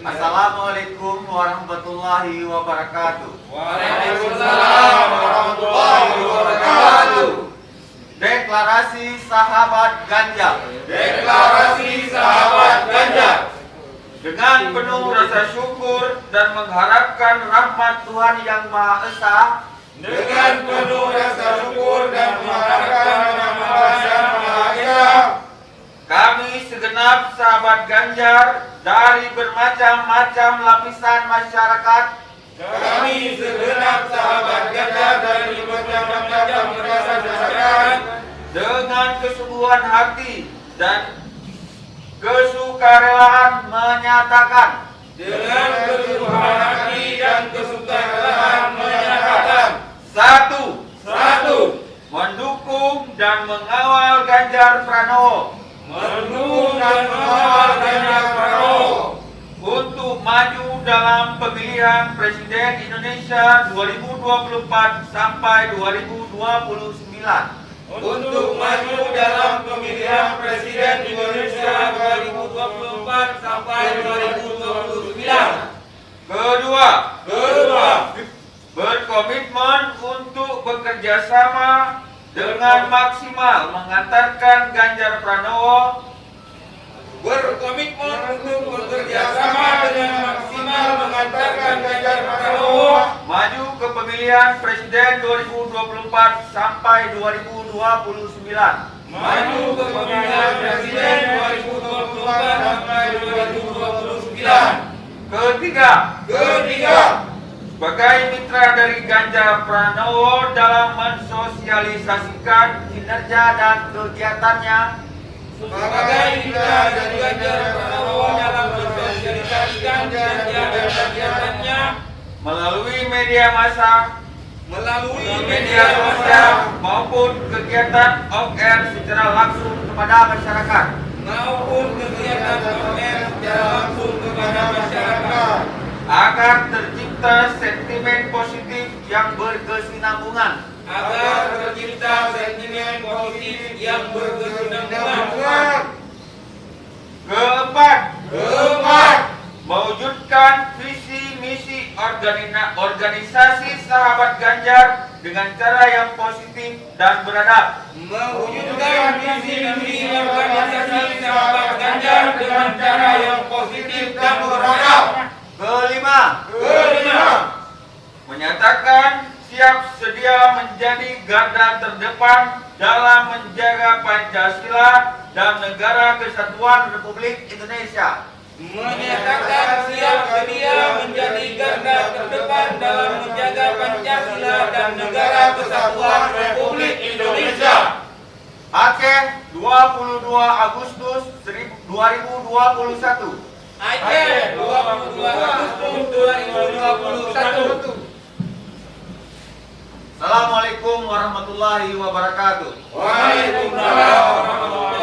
Assalamualaikum warahmatullahi wabarakatuh. Waalaikumsalam warahmatullahi wabarakatuh. Deklarasi Sahabat Ganjar. Deklarasi Sahabat Ganjar. Dengan penuh rasa syukur dan mengharapkan rahmat Tuhan Yang Maha Esa, Dengan penuh rasa syukur dan mengharapkan rahmat Yang Maha Esa, kami segenap sahabat Ganjar dari bermacam-macam lapisan masyarakat, kami segenap sahabat Ganjar dari bermacam-macam lapisan masyarakat, dengan kesungguhan hati dan kesukarelaan menyatakan dengan kesungguhan hati dan kesukarelaan menyatakan satu, satu, mendukung dan mengawal Ganjar Pranowo mendukung dan mengawal Ganjar Pranowo untuk maju dalam pemilihan Presiden Indonesia 2024 sampai 2029. untuk maju dalam pemilihan Presiden Indonesia 2024 sampai 2029. Kedua, Kedua, berkomitmen untuk bekerja sama dengan maksimal mengantarkan Ganjar Pranowo berkomitmen untuk bekerja sama dengan maksimal mengantarkan Ganjar Pranowo maju ke pemilihan Presiden 2024 sampai 2029. maju ke pemilihan Presiden 2024 sampai 2029. Ketiga, Ketiga, sebagai mitra dari Ganjar Pranowo dalam mensosialisasikan kinerja dan kegiatannya sebagai mitra dari Ganjar Pranowo dalam mensosialisasikan kinerja dan kegiatannya melalui media massa maupun kegiatan off-air secara langsung kepada masyarakat maupun kegiatan OR secara langsung kepada masyarakat agar tercipta sentimen positif yang berkesinambungan. agar tercipta sentimen positif yang berkesinambungan. Keempat, Keempat, mewujudkan visi misi organisasi Sahabat Ganjar dengan cara yang positif dan beradab. mewujudkan visi misi organisasi Sahabat Ganjar dengan cara yang positif dan beradab. Kelima, Kelima, menyatakan siap sedia menjadi garda terdepan dalam menjaga Pancasila dan Negara Kesatuan Republik Indonesia. menyatakan siap sedia menjadi garda terdepan dalam menjaga Pancasila dan Negara Kesatuan Republik Indonesia. Aceh, 22 Agustus 2021. Aceh, 22 Agustus 2021. Assalamualaikum warahmatullahi wabarakatuh. Waalaikumsalam warahmatullahi